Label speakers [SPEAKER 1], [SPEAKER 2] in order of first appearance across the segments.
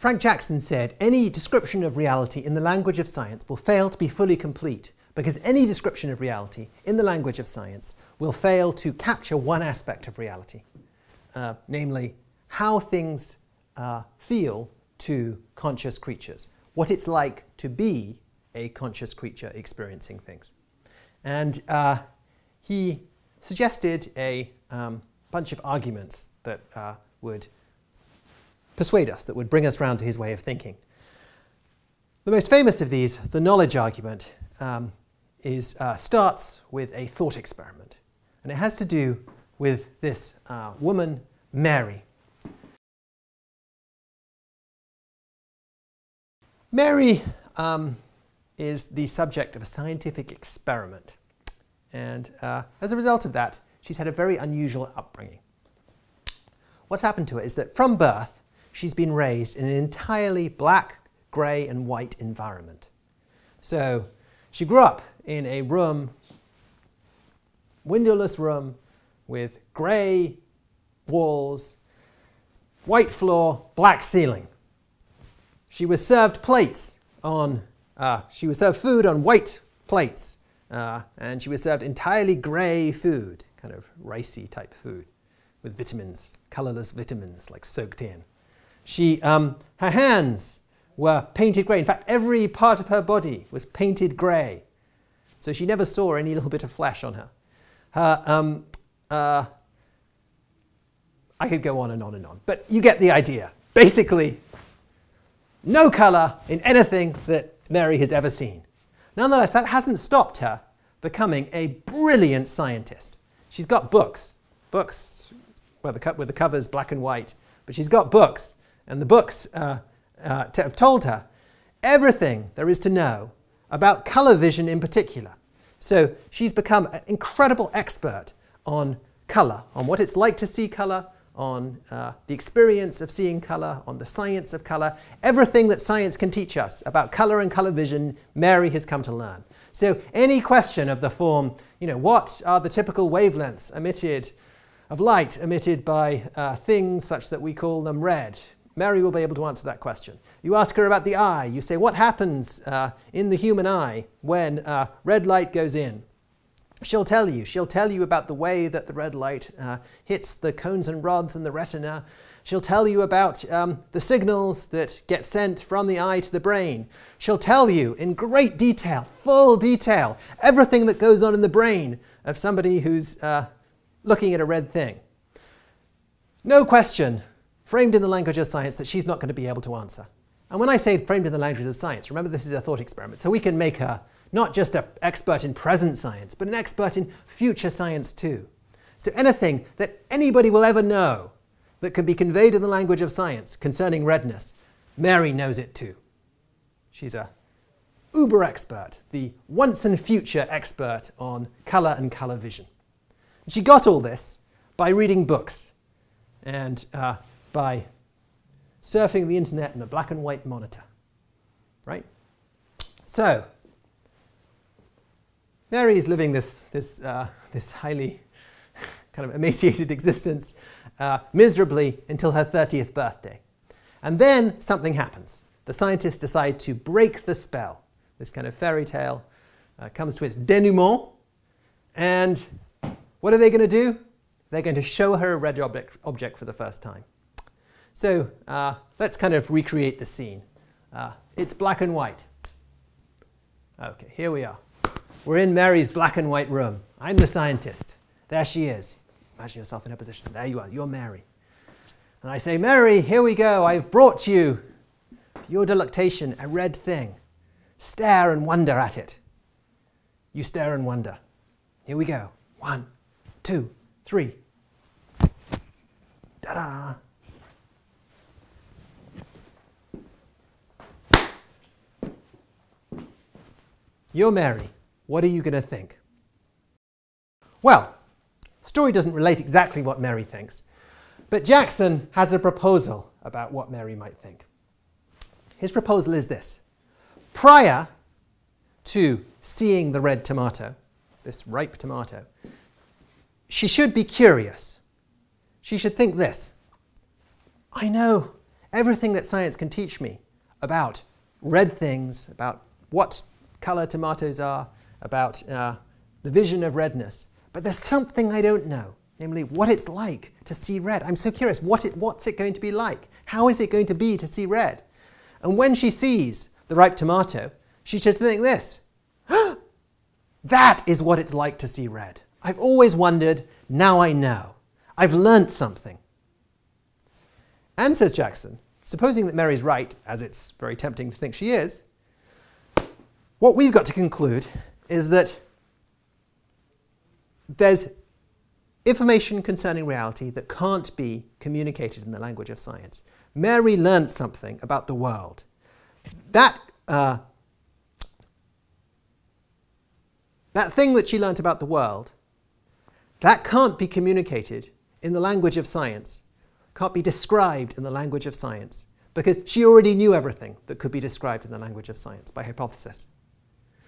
[SPEAKER 1] Frank Jackson said, any description of reality in the language of science will fail to be fully complete, because any description of reality in the language of science will fail to capture one aspect of reality, namely how things feel to conscious creatures, what it's like to be a conscious creature experiencing things. And he suggested a bunch of arguments that would persuade us, that would bring us round to his way of thinking. The most famous of these, the knowledge argument, starts with a thought experiment. And it has to do with this woman, Mary. Mary is the subject of a scientific experiment. And as a result of that, she's had a very unusual upbringing. What's happened to her is that from birth, she's been raised in an entirely black, grey and white environment. So she grew up in a room, windowless room, with grey walls, white floor, black ceiling. She was served plates on, she was served food on white plates, and she was served entirely grey food, kind of ricey type food, with vitamins, colourless vitamins, like soaked in. Her hands were painted grey. In fact, every part of her body was painted grey. So she never saw any little bit of flesh on her. I could go on and on and on, but you get the idea. Basically, no colour in anything that Mary has ever seen. Nonetheless, that hasn't stopped her becoming a brilliant scientist. She's got books with the covers black and white, but she's got books. And the books have told her everything there is to know about colour vision in particular. So she's become an incredible expert on colour, on what it's like to see colour, on the experience of seeing colour, on the science of colour. Everything that science can teach us about colour and colour vision, Mary has come to learn. So any question of the form, what are the typical wavelengths of light emitted by things such that we call them red? Mary will be able to answer that question. You ask her about the eye. You say, what happens in the human eye when red light goes in? She'll tell you. She'll tell you about the way that the red light hits the cones and rods in the retina. She'll tell you about the signals that get sent from the eye to the brain. She'll tell you in great detail, full detail, everything that goes on in the brain of somebody who's looking at a red thing. No question framed in the language of science that she's not going to be able to answer. And when I say framed in the language of science, remember this is a thought experiment, so we can make her not just an expert in present science, but an expert in future science too. So anything that anybody will ever know that can be conveyed in the language of science concerning redness, Mary knows it too. She's a uber expert, the once and future expert on colour and colour vision. And she got all this by reading books and by surfing the internet in a black and white monitor, right? So Mary is living this highly kind of emaciated existence miserably until her 30th birthday. And then something happens. The scientists decide to break the spell. This kind of fairy tale comes to its denouement. And what are they going to do? They're going to show her a red object for the first time. So let's kind of recreate the scene. It's black and white. Okay, here we are. We're in Mary's black and white room. I'm the scientist. There she is. Imagine yourself in her position. There you are. You're Mary. And I say, Mary, here we go. I've brought you, for your delectation, a red thing. Stare and wonder at it. You stare and wonder. Here we go. 1, 2, 3. Ta-da! You're Mary. What are you going to think? Well, the story doesn't relate exactly what Mary thinks, but Jackson has a proposal about what Mary might think. His proposal is this. Prior to seeing the red tomato, this ripe tomato, she should be curious. She should think this. I know Everything that science can teach me about red things, about what colour tomatoes are, about the vision of redness. But there's something I don't know, namely what it's like to see red. I'm so curious, what's it going to be like? How is it going to be to see red? And when she sees the ripe tomato, she should think this: that is what it's like to see red. I've always wondered, now I know. I've learnt something. And, says Jackson, supposing that Mary's right, as it's very tempting to think she is, what we've got to conclude is that there's information concerning reality that can't be communicated in the language of science. Mary learned something about the world. That thing that she learnt about the world, that can't be communicated in the language of science, can't be described in the language of science, because she already knew everything that could be described in the language of science by hypothesis.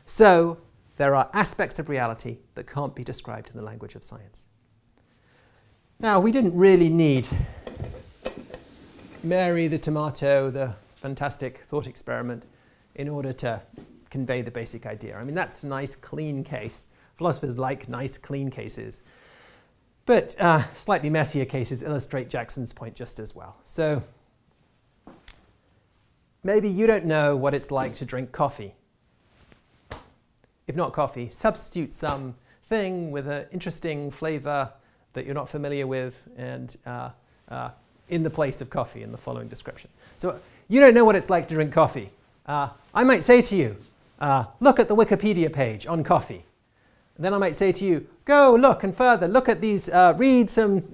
[SPEAKER 1] So there are aspects of reality that can't be described in the language of science. Now, we didn't really need Mary the tomato, the fantastic thought experiment, in order to convey the basic idea. I mean, that's a nice, clean case. Philosophers like nice, clean cases. But slightly messier cases illustrate Jackson's point just as well. So maybe you don't know what it's like to drink coffee. If not coffee, substitute some thing with an interesting flavor that you're not familiar with and in the place of coffee in the following description. So you don't know what it's like to drink coffee. I might say to you, look at the Wikipedia page on coffee. And then I might say to you, go look and further, look at these, read some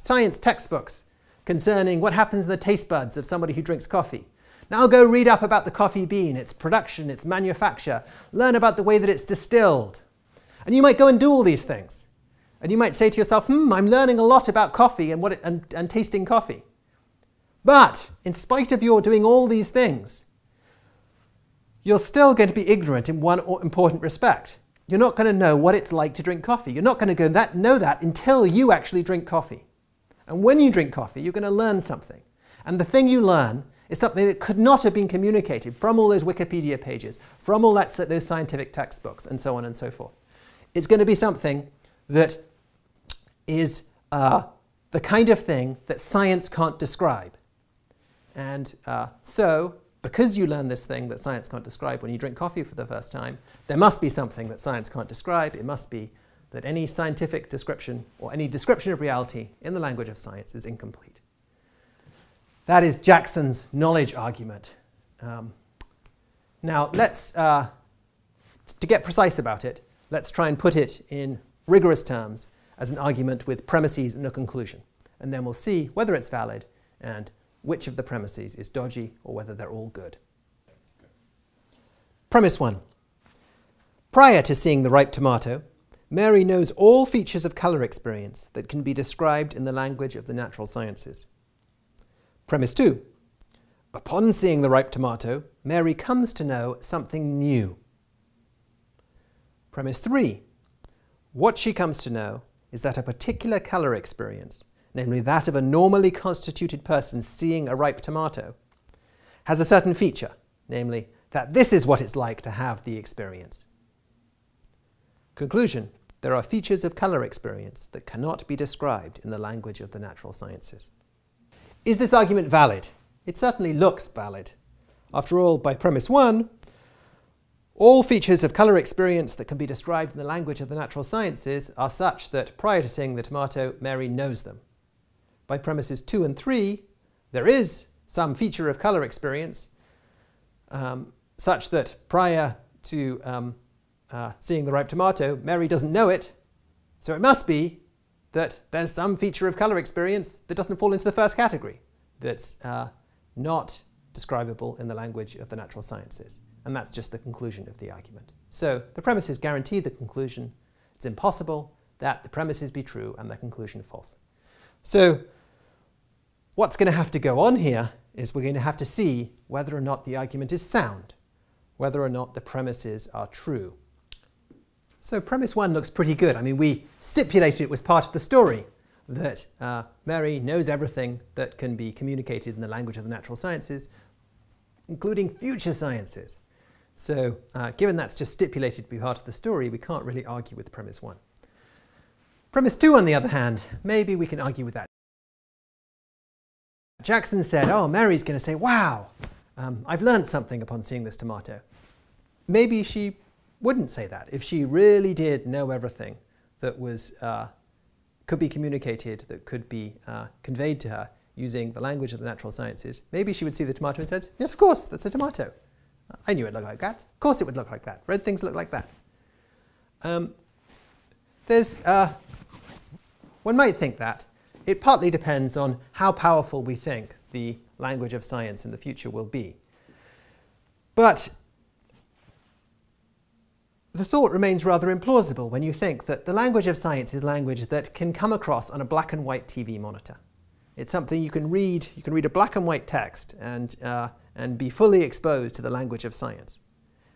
[SPEAKER 1] science textbooks concerning what happens in the taste buds of somebody who drinks coffee. Now go read up about the coffee bean, its production, its manufacture, learn about the way that it's distilled. And you might go and do all these things. And you might say to yourself, I'm learning a lot about coffee and tasting coffee. But in spite of your doing all these things, you're still going to be ignorant in one important respect. You're not going to know what it's like to drink coffee. You're not going to know that until you actually drink coffee. And when you drink coffee, you're going to learn something. And the thing you learn is something that could not have been communicated from all those Wikipedia pages, from all those scientific textbooks, and so on and so forth. It's going to be something that is the kind of thing that science can't describe. And so, because you learn this thing that science can't describe when you drink coffee for the first time, there must be something that science can't describe. It must be that any scientific description or any description of reality in the language of science is incomplete. That is Jackson's knowledge argument. Now, to get precise about it, let's try and put it in rigorous terms as an argument with premises and a conclusion. And then we'll see whether it's valid and which of the premises is dodgy or whether they're all good. Premise 1. Prior to seeing the ripe tomato, Mary knows all features of colour experience that can be described in the language of the natural sciences. Premise 2. Upon seeing the ripe tomato, Mary comes to know something new. Premise 3. What she comes to know is that a particular colour experience, namely that of a normally constituted person seeing a ripe tomato, has a certain feature, namely that this is what it's like to have the experience. Conclusion: there are features of colour experience that cannot be described in the language of the natural sciences. Is this argument valid? It certainly looks valid. After all, by premise 1, all features of colour experience that can be described in the language of the natural sciences are such that prior to seeing the tomato, Mary knows them. By premises 2 and 3, there is some feature of colour experience such that prior to seeing the ripe tomato, Mary doesn't know it, so it must be that there's some feature of colour experience that doesn't fall into the first category, that's not describable in the language of the natural sciences. And that's just the conclusion of the argument. So the premises guarantee the conclusion. It's impossible that the premises be true and the conclusion false. So what's going to have to go on here is we're going to have to see whether or not the argument is sound, whether or not the premises are true. So premise 1 looks pretty good. I mean, we stipulated it was part of the story that Mary knows everything that can be communicated in the language of the natural sciences, including future sciences. So given that's just stipulated to be part of the story, we can't really argue with premise 1. Premise 2, on the other hand, maybe we can argue with that. Jackson said, oh, Mary's going to say, wow, I've learned something upon seeing this tomato. Maybe she wouldn't say that. If she really did know everything that was, could be communicated, that could be conveyed to her using the language of the natural sciences, maybe she would see the tomato and said, yes, of course, that's a tomato. I knew it looked like that. Of course it would look like that. Red things look like that. One might think that. It partly depends on how powerful we think the language of science in the future will be. But the thought remains rather implausible when you think that the language of science is language that can come across on a black and white TV monitor. It's something you can read. You can read a black and white text and be fully exposed to the language of science.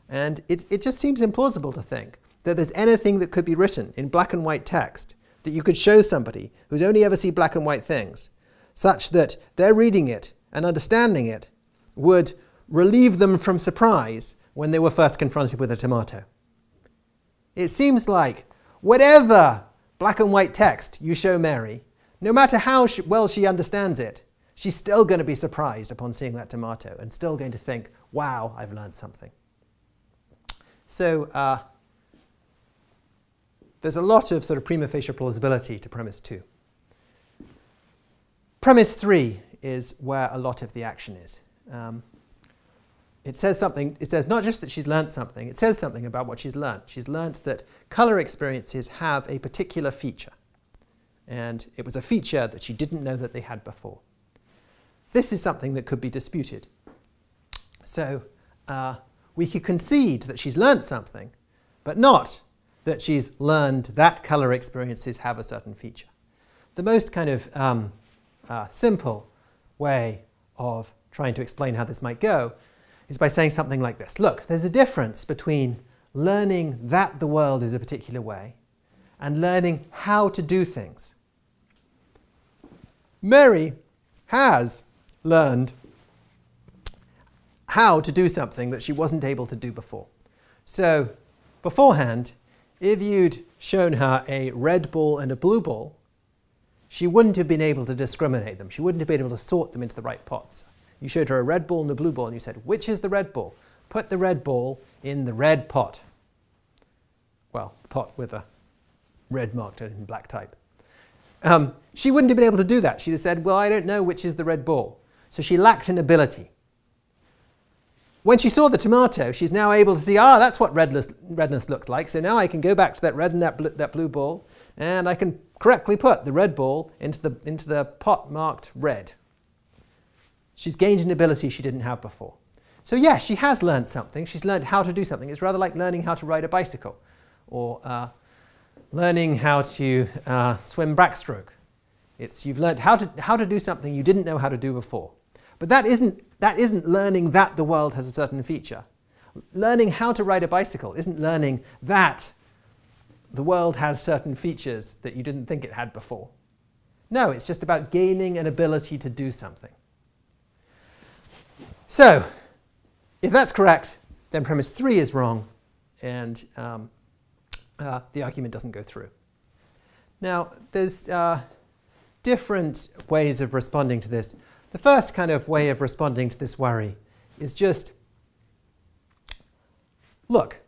[SPEAKER 1] And it just seems implausible to think that there's anything that could be written in black and white text that you could show somebody who's only ever seen black and white things, such that their reading it and understanding it would relieve them from surprise when they were first confronted with a tomato. It seems like whatever black and white text you show Mary, no matter how well she understands it, she's still going to be surprised upon seeing that tomato and still going to think, wow, I've learned something. So there's a lot of sort of prima facie plausibility to premise 2. Premise 3 is where a lot of the action is. It says something, it says not just that she's learnt something, it says something about what she's learnt. She's learnt that colour experiences have a particular feature. And it was a feature that she didn't know that they had before. This is something that could be disputed. So we could concede that she's learnt something, but not that she's learned that colour experiences have a certain feature. The most kind of simple way of trying to explain how this might go is by saying something like this. Look, there's a difference between learning that the world is a particular way and learning how to do things. Mary has learned how to do something that she wasn't able to do before. So beforehand, if you'd shown her a red ball and a blue ball, she wouldn't have been able to discriminate them. She wouldn't have been able to sort them into the right pots. You showed her a red ball and a blue ball, and you said, which is the red ball? Put the red ball in the red pot. Well, pot with a red marked in black type. She wouldn't have been able to do that. She'd have said, well, I don't know which is the red ball. So she lacked an ability. When she saw the tomato, she's now able to see, that's what redness looks like. So now I can go back to that red and that blue ball, and I can correctly put the red ball into the pot marked red. She's gained an ability she didn't have before. So yes, she has learned something. She's learned how to do something. It's rather like learning how to ride a bicycle, or learning how to swim backstroke. You've learned how to do something you didn't know how to do before. But that isn't learning that the world has a certain feature. Learning how to ride a bicycle isn't learning that the world has certain features that you didn't think it had before. No, it's just about gaining an ability to do something. So, if that's correct, then premise 3 is wrong, and the argument doesn't go through. Now, there's different ways of responding to this. The first kind of way of responding to this worry is just, look,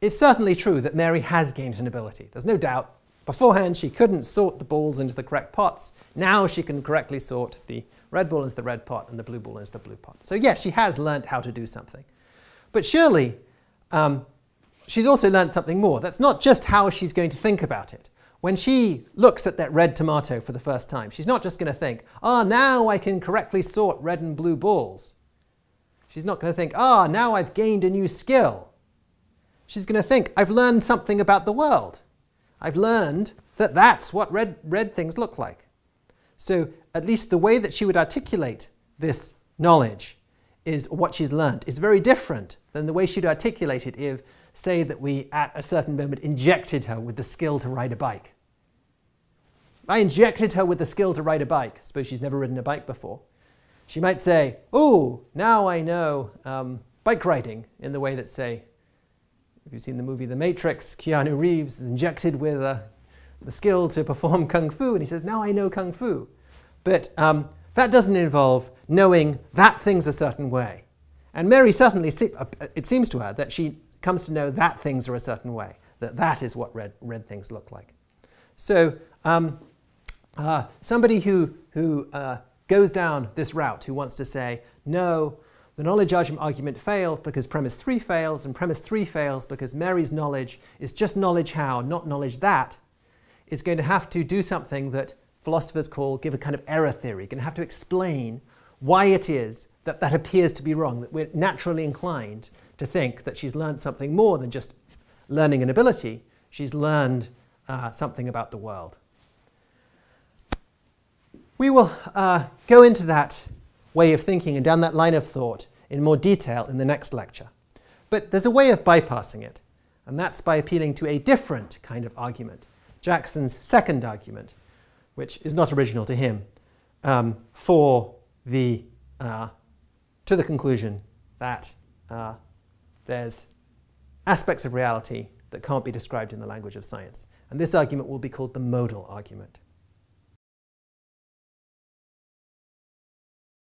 [SPEAKER 1] it's certainly true that Mary has gained an ability. There's no doubt. Beforehand, she couldn't sort the balls into the correct pots. Now she can correctly sort the red ball into the red pot and the blue ball into the blue pot. So yes, she has learnt how to do something. But surely, she's also learnt something more. That's not just how she's going to think about it. When she looks at that red tomato for the first time, she's not just going to think, now I can correctly sort red and blue balls. She's not going to think, now I've gained a new skill. She's going to think, I've learned something about the world. I've learned that that's what red things look like. So at least the way that she would articulate this knowledge is what she's learned is very different than the way she'd articulate it if, say, that we at a certain moment injected her with the skill to ride a bike. I injected her with the skill to ride a bike. Suppose she's never ridden a bike before. She might say, oh, now I know bike riding, in the way that, say, if you've seen the movie The Matrix, Keanu Reeves is injected with the skill to perform kung fu, and he says, now I know kung fu. But that doesn't involve knowing that thing's a certain way. And Mary certainly, it seems to her, that she comes to know that things are a certain way, that is what red things look like. So somebody who goes down this route, who wants to say, no, the knowledge argument failed because premise 3 fails, and premise 3 fails because Mary's knowledge is just knowledge how, not knowledge that, is going to have to do something that philosophers give a kind of error theory, going to have to explain why it is that that appears to be wrong, that we're naturally inclined to think that she's learned something more than just learning an ability. She's learned something about the world. We will go into that way of thinking and down that line of thought in more detail in the next lecture. But there's a way of bypassing it, and that's by appealing to a different kind of argument, Jackson's second argument, which is not original to him, to the conclusion that there's aspects of reality that can't be described in the language of science. And this argument will be called the modal argument.